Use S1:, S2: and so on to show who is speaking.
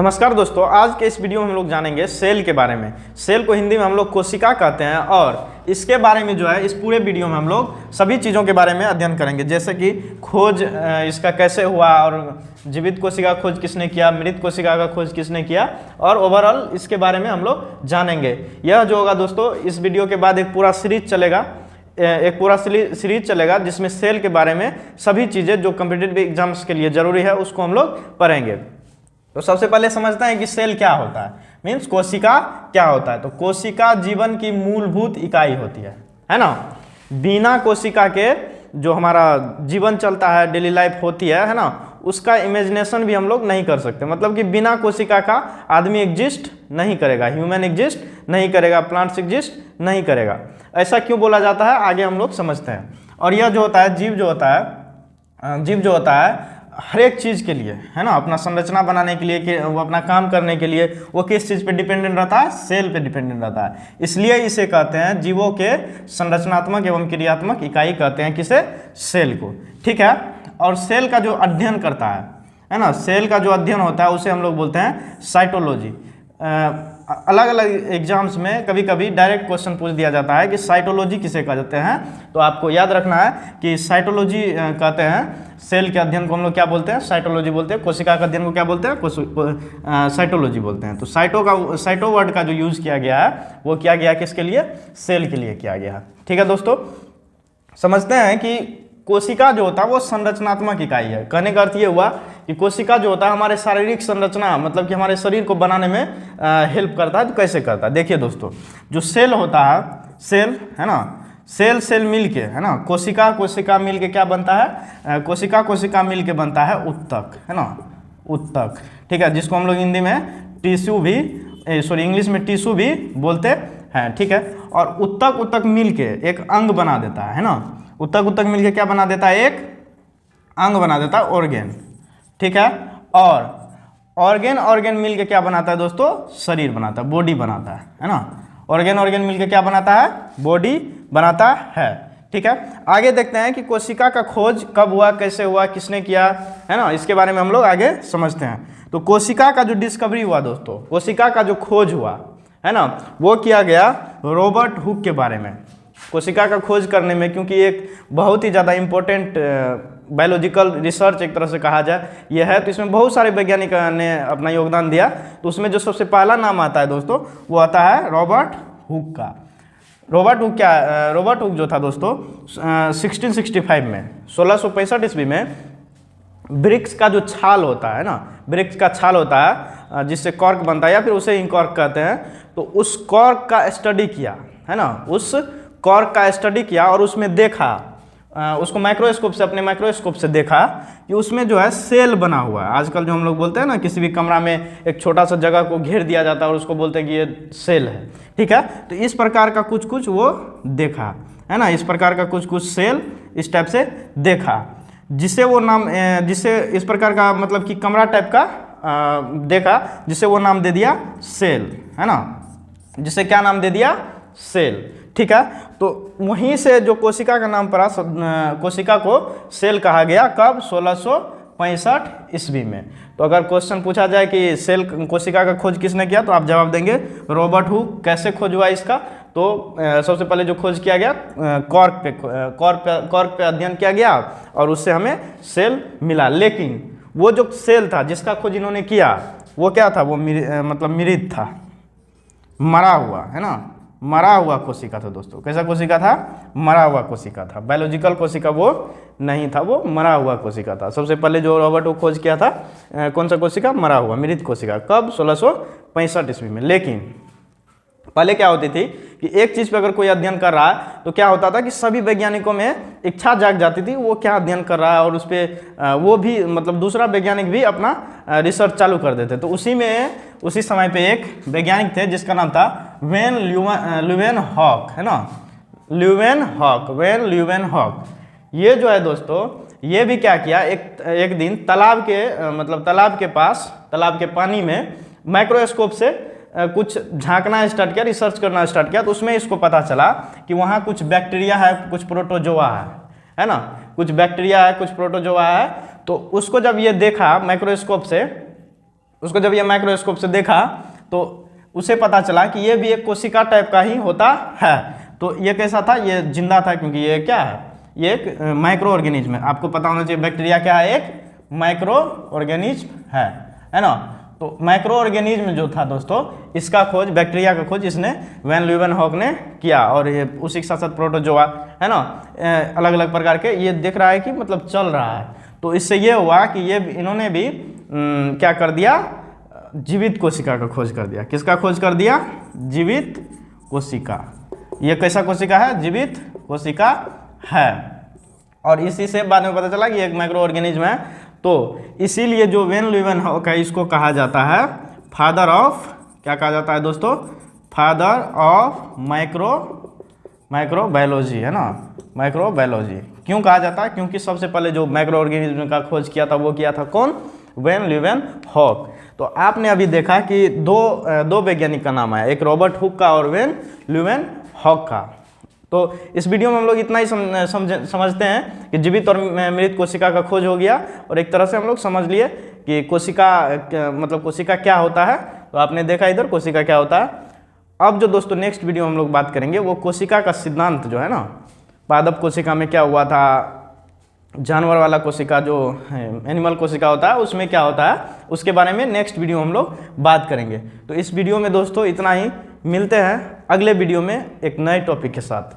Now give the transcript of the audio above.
S1: नमस्कार दोस्तों, आज के इस वीडियो में हम लोग जानेंगे सेल के बारे में। सेल को हिंदी में हम लोग कोशिका कहते हैं और इसके बारे में जो है इस पूरे वीडियो में हम लोग सभी चीज़ों के बारे में अध्ययन करेंगे, जैसे कि खोज इसका कैसे हुआ और जीवित कोशिका खोज किसने किया, मृत कोशिका का खोज किसने किया और ओवरऑल इसके बारे में हम लोग जानेंगे। यह जो होगा दोस्तों, इस वीडियो के बाद एक पूरा सीरीज चलेगा जिसमें सेल के बारे में सभी चीज़ें जो कॉम्पिटिटिव एग्जाम्स के लिए ज़रूरी है उसको हम लोग पढ़ेंगे। तो सबसे पहले समझते हैं कि सेल क्या होता है, मीन्स कोशिका क्या होता है। तो कोशिका जीवन की मूलभूत इकाई होती है ना। बिना कोशिका के जो हमारा जीवन चलता है, डेली लाइफ होती है ना, उसका इमेजिनेशन भी हम लोग नहीं कर सकते। मतलब कि बिना कोशिका का आदमी एग्जिस्ट नहीं करेगा, ह्यूमन एग्जिस्ट नहीं करेगा, प्लांट्स एग्जिस्ट नहीं करेगा। ऐसा क्यों बोला जाता है आगे हम लोग समझते हैं। और यह जो होता है जीव जो होता है हर एक चीज़ के लिए, है ना, अपना संरचना बनाने के लिए, कि वो अपना काम करने के लिए वो किस चीज़ पे डिपेंडेंट रहता है, सेल पे डिपेंडेंट रहता है। इसलिए इसे कहते हैं जीवों के संरचनात्मक एवं क्रियात्मक इकाई कहते हैं, किसे, सेल को। ठीक है। और सेल का जो अध्ययन करता है ना, सेल का जो अध्ययन होता है उसे हम लोग बोलते हैं साइटोलॉजी। अलग अलग एग्जाम्स में कभी कभी डायरेक्ट क्वेश्चन पूछ दिया जाता है कि साइटोलॉजी किसे कहते हैं। तो आपको याद रखना है कि साइटोलॉजी कहते हैं सेल के अध्ययन को हम लोग क्या बोलते हैं, साइटोलॉजी बोलते हैं। कोशिका के अध्ययन को क्या बोलते हैं, साइटोलॉजी बोलते हैं। तो साइटो वर्ड का जो यूज़ किया गया है वो किया गया किसके लिए, सेल के लिए किया गया है। ठीक है दोस्तों, समझते हैं कि कोशिका जो होता है वो संरचनात्मक इकाई है। कहने का अर्थ ये हुआ कि कोशिका जो होता है हमारे शारीरिक संरचना, मतलब कि हमारे शरीर को बनाने में हेल्प करता है। तो कैसे करता है, देखिए दोस्तों, जो सेल होता है, सेल है ना, सेल मिल के, है ना, कोशिका मिल के क्या बनता है, कोशिका मिल के बनता है उत्तक, है ना, उत्तक। ठीक है, जिसको हम लोग हिंदी में टिश्यू भी, इंग्लिश में टिश्यू भी बोलते हैं। ठीक है। और उत्तक मिल के एक अंग बना देता है ना, उत्तक मिलके क्या बना देता है, एक अंग बना देता है, ऑर्गेन। ठीक है। और ऑर्गेन मिलके क्या बनाता है दोस्तों, शरीर बनाता है, बॉडी बनाता है ना। ऑर्गेन मिलके क्या बनाता है, बॉडी बनाता है। ठीक है। आगे देखते हैं कि कोशिका का खोज कब हुआ, कैसे हुआ, किसने किया, है ना, इसके बारे में हम लोग आगे समझते हैं। तो कोशिका का जो डिस्कवरी हुआ दोस्तों, कोशिका का जो खोज हुआ है ना, वो किया गया रॉबर्ट हुक के बारे में। कोशिका का खोज करने में, क्योंकि एक बहुत ही ज़्यादा इम्पोर्टेंट बायोलॉजिकल रिसर्च एक तरह से कहा जाए यह है, तो इसमें बहुत सारे वैज्ञानिक ने अपना योगदान दिया। तो उसमें जो सबसे पहला नाम आता है दोस्तों वो आता है रॉबर्ट हुक का। रॉबर्ट हुक जो था दोस्तों 1665 में, 1665 ईस्वी में वृक्ष का जो छाल होता है ना, वृक्ष का छाल होता है जिससे कॉर्क बनता है या फिर उसे इंकॉर्क कहते हैं। तो उस कॉर्क का स्टडी किया, है ना, उस कॉर्क का स्टडी किया और उसमें देखा, उसको माइक्रोस्कोप से, अपने माइक्रोस्कोप से देखा कि उसमें जो है सेल बना हुआ है। आजकल जो हम लोग बोलते हैं ना, किसी भी कमरा में एक छोटा सा जगह को घेर दिया जाता है और उसको बोलते हैं कि ये सेल है। ठीक है। तो इस प्रकार का कुछ वो देखा, है ना, इस प्रकार का कुछ सेल इस टाइप से देखा, जिसे वो नाम, जिसे इस प्रकार का मतलब कि कमरा टाइप का देखा, जिसे वो नाम दे दिया सेल, है ना, जिसे क्या नाम दे दिया, सेल। ठीक है। तो वहीं से जो कोशिका का नाम पड़ा, कोशिका को सेल कहा गया, कब, 1665 ईस्वी में। तो अगर क्वेश्चन पूछा जाए कि सेल, कोशिका का खोज किसने किया, तो आप जवाब देंगे रॉबर्ट हुक। कैसे खोज हुआ इसका, तो सबसे पहले जो खोज किया गया कॉर्क पे अध्ययन किया गया और उससे हमें सेल मिला। लेकिन वो जो सेल था जिसका खोज इन्होंने किया वो क्या था, वो मतलब मृत था, मरा हुआ, है ना, मरा हुआ कोशिका था दोस्तों। कैसा कोशिका था, मरा हुआ कोशिका था। बायोलॉजिकल कोशिका वो नहीं था, वो मरा हुआ कोशिका था। सबसे पहले जो रॉबर्ट को खोज किया था कौन सा कोशिका, मरा हुआ, मृत कोशिका, कब, 1665 ईस्वी में। लेकिन पहले क्या होती थी कि एक चीज़ पे अगर कोई अध्ययन कर रहा है तो क्या होता था कि सभी वैज्ञानिकों में इच्छा जाग जाती थी वो क्या अध्ययन कर रहा है, और उस पर वो भी, मतलब दूसरा वैज्ञानिक भी अपना रिसर्च चालू कर देते। तो उसी समय पे एक वैज्ञानिक थे जिसका नाम था वेन ल्यूवेनहॉक, है ना, वेन ल्यूवेनहॉक। ये जो है दोस्तों, ये भी क्या किया, एक दिन तालाब के पास, तालाब के पानी में माइक्रोस्कोप से कुछ झांकना स्टार्ट किया, रिसर्च करना स्टार्ट किया। तो उसमें इसको पता चला कि वहाँ कुछ बैक्टीरिया है, कुछ प्रोटोजोआ है ना, कुछ बैक्टीरिया है, कुछ प्रोटोजोआ है। तो उसको जब ये देखा माइक्रोस्कोप से, उसको जब ये माइक्रोस्कोप से देखा तो उसे पता चला कि ये भी एक कोशिका टाइप का ही होता है। तो ये कैसा था, ये जिंदा था, क्योंकि ये क्या है, ये एक माइक्रो ऑर्गेनिज्म है। आपको पता होना चाहिए बैक्टीरिया क्या है, एक माइक्रो ऑर्गेनिज्म है ना। तो माइक्रो ऑर्गेनिज्म जो था दोस्तों, इसका खोज, बैक्टीरिया का खोज इसने वैन ल्यूवेनहॉक ने किया। और ये उसी के साथ साथ प्रोटोजोआ है ना, अलग अलग प्रकार के, ये देख रहा है कि मतलब चल रहा है। तो इससे ये हुआ कि ये इन्होंने भी क्या कर दिया, जीवित कोशिका का खोज कर दिया। किसका खोज कर दिया, जीवित कोशिका। ये कैसा कोशिका है, जीवित कोशिका है। और इसी से बाद में पता चला कि एक माइक्रो ऑर्गेनिज्म है। तो इसीलिए जो वैन ल्यूवेनहॉक है, इसको कहा जाता है फादर ऑफ, क्या कहा जाता है दोस्तों, फादर ऑफ माइक्रोबायोलॉजी, है ना, माइक्रोबायोलॉजी। क्यों कहा जाता है, क्योंकि सबसे पहले जो माइक्रो ऑर्गेनिज्म का खोज किया था वो किया था कौन, वैन ल्यूवेनहॉक। तो आपने अभी देखा कि दो वैज्ञानिक का नाम आया, एक रॉबर्ट हुक का और वैन ल्यूवेनहॉक का। तो इस वीडियो में हम लोग इतना ही समझते हैं कि जीवित और मृत कोशिका का खोज हो गया, और एक तरह से हम लोग समझ लिए कि कोशिका मतलब कोशिका क्या होता है। तो आपने देखा इधर कोशिका क्या होता है। अब जो दोस्तों नेक्स्ट वीडियो हम लोग बात करेंगे वो कोशिका का सिद्धांत जो है ना, पादप कोशिका में क्या हुआ था, जानवर वाला कोशिका जो एनिमल कोशिका होता है उसमें क्या होता है, उसके बारे में नेक्स्ट वीडियो हम लोग बात करेंगे। तो इस वीडियो में दोस्तों इतना ही, मिलते हैं अगले वीडियो में एक नए टॉपिक के साथ।